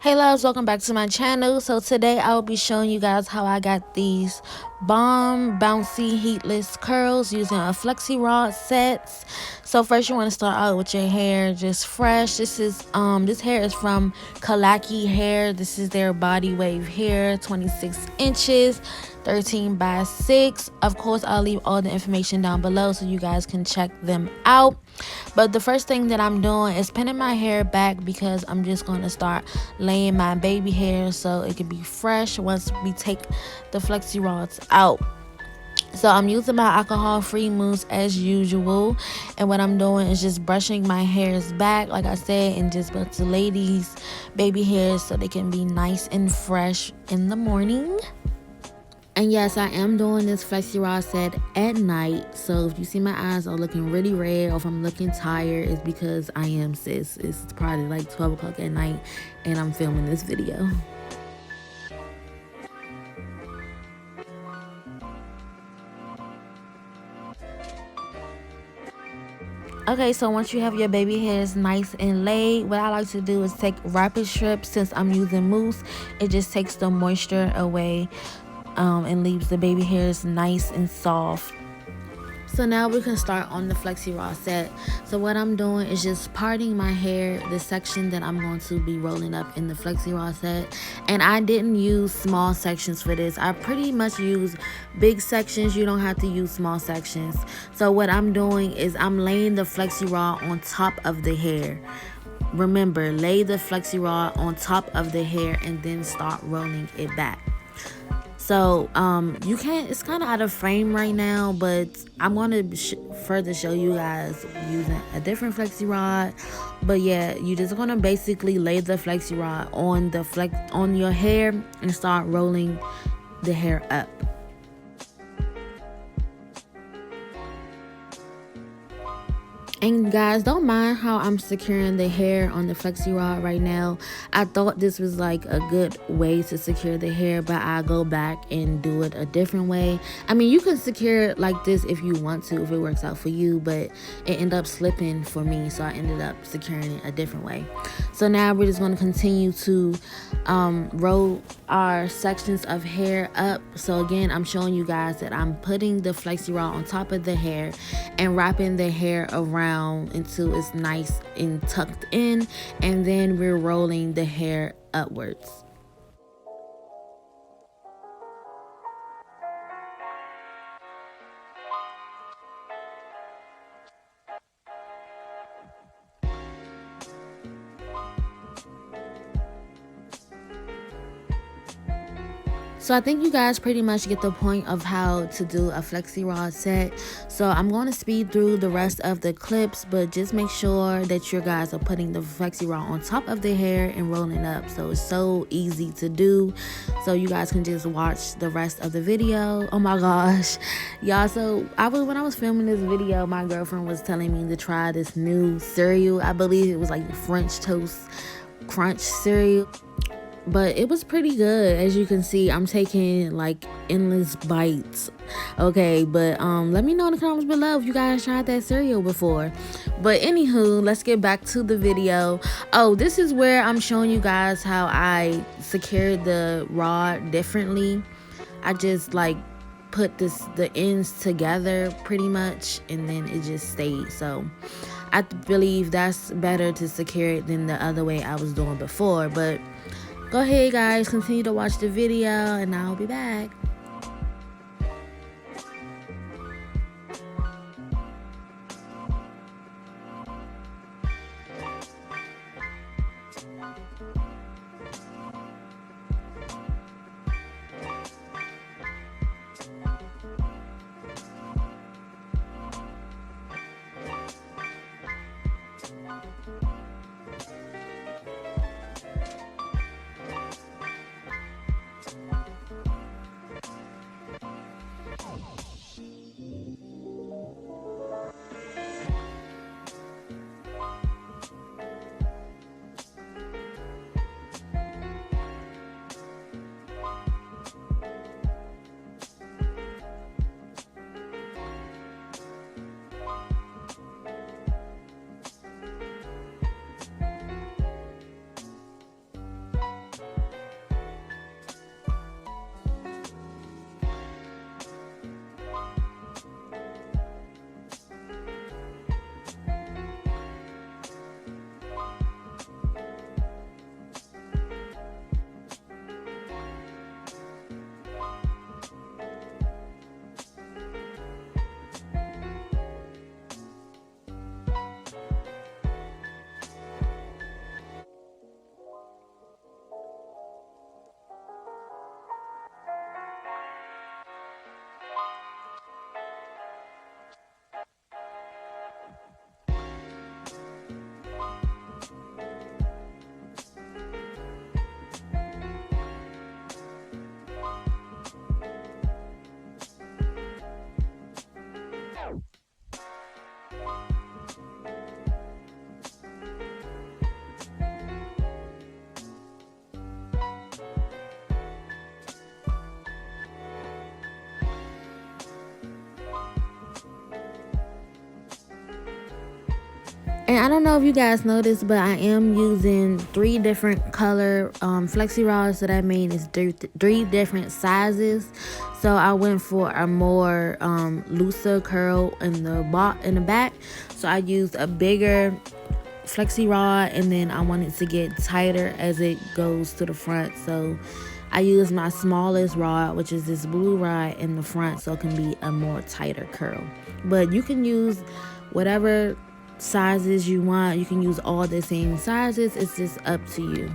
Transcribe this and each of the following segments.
Hey loves, welcome back to my channel. So today I'll be showing you guys how I got these bomb bouncy heatless curls using a Flexi rod sets. So first you want to start out with your hair just fresh. This hair is from Klaiyi Hair. This is their body wave hair, 26 inches, 13 by 6. Of course, I'll leave all the information down below so you guys can check them out. But the first thing that I'm doing is pinning my hair back because I'm just going to start laying my baby hair so it can be fresh once we take the flexi rods out. So I'm using my alcohol free mousse as usual, and what I'm doing is just brushing my hairs back like I said, and just to lay these baby hairs so they can be nice and fresh in the morning. And yes, I am doing this flexi rod set at night. So if you see my eyes are looking really red or if I'm looking tired, it's because I am, sis. It's probably like 12 o'clock at night and I'm filming this video. Okay, so once you have your baby hairs nice and laid, what I like to do is take rapid strips. Since I'm using mousse, it just takes the moisture away and leaves the baby hairs nice and soft. So now we can start on the flexi rod set. So what I'm doing is just parting my hair, the section that I'm going to be rolling up in the flexi rod set. And I didn't use small sections for this. I pretty much use big sections. You don't have to use small sections. So what I'm doing is I'm laying the flexi rod on top of the hair. Remember, lay the flexi rod on top of the hair and then start rolling it back. So you can't, it's kind of out of frame right now, but I'm going to further show you guys using a different flexi rod. But yeah, you're just going to basically lay the flexi rod on your hair and start rolling the hair up. And guys, don't mind how I'm securing the hair on the flexi rod right now. I thought this was like a good way to secure the hair, but I'll go back and do it a different way. I mean, you can secure it like this if you want to, if it works out for you, but it ended up slipping for me, so I ended up securing it a different way. So now we're just going to continue to roll our sections of hair up. So again, I'm showing you guys that I'm putting the flexi rod on top of the hair and wrapping the hair around until it's nice and tucked in, and then we're rolling the hair upwards. So I think you guys pretty much get the point of how to do a flexi rod set. So I'm going to speed through the rest of the clips, but just make sure that you guys are putting the flexi rod on top of the hair and rolling it up. So it's so easy to do. So you guys can just watch the rest of the video. Oh my gosh, y'all. So when I was filming this video, my girlfriend was telling me to try this new cereal. I believe it was like the French Toast Crunch cereal. But it was pretty good. As you can see, I'm taking like endless bites. Okay, but let me know in the comments below if you guys tried that cereal before. But anywho, let's get back to the video. Oh, this is where I'm showing you guys how I secured the rod differently. I just like put the ends together pretty much, and then it just stayed. So I believe that's better to secure it than the other way I was doing before. But go ahead guys, continue to watch the video and I'll be back. And I don't know if you guys noticed, but I am using 3 different color flexi rods. So that means it's 3 different sizes. So I went for a more looser curl in the back. So I used a bigger flexi rod, and then I want it to get tighter as it goes to the front. So I use my smallest rod, which is this blue rod in the front, so it can be a more tighter curl. But you can use whatever sizes you want. You can use all the same sizes. It's just up to you.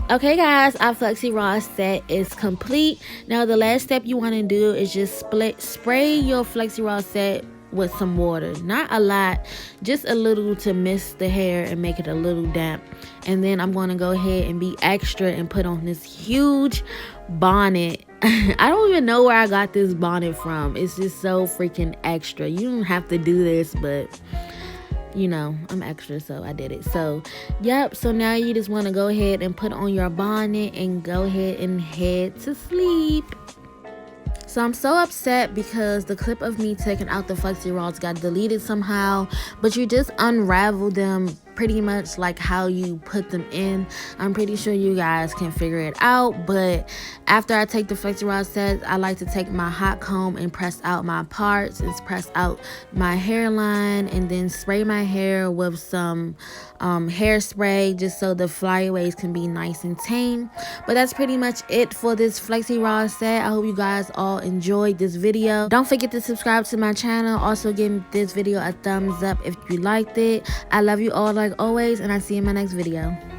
Okay guys, our flexi rod set is complete. Now the last step you want to do is just spray your flexi rod set with some water. Not a lot, just a little to mist the hair and make it a little damp. And then I'm going to go ahead and be extra and put on this huge bonnet. I don't even know where I got this bonnet from. It's just so freaking extra. You don't have to do this, but you know, I'm extra, so I did it. So yep, so now you just want to go ahead and put on your bonnet and go ahead and head to sleep. So I'm so upset because the clip of me taking out the flexi rods got deleted somehow, but you just unravel them pretty much like how you put them in. I'm pretty sure you guys can figure it out, but after I take the flexi rod set, I like to take my hot comb and press out my parts and press out my hairline, and then spray my hair with some hairspray just so the flyaways can be nice and tame. But that's pretty much it for this flexi rod set. I hope you guys all enjoyed this video. Don't forget to subscribe to my channel. Also give this video a thumbs up if you liked it. I love you all like always, and I'll see you in my next video.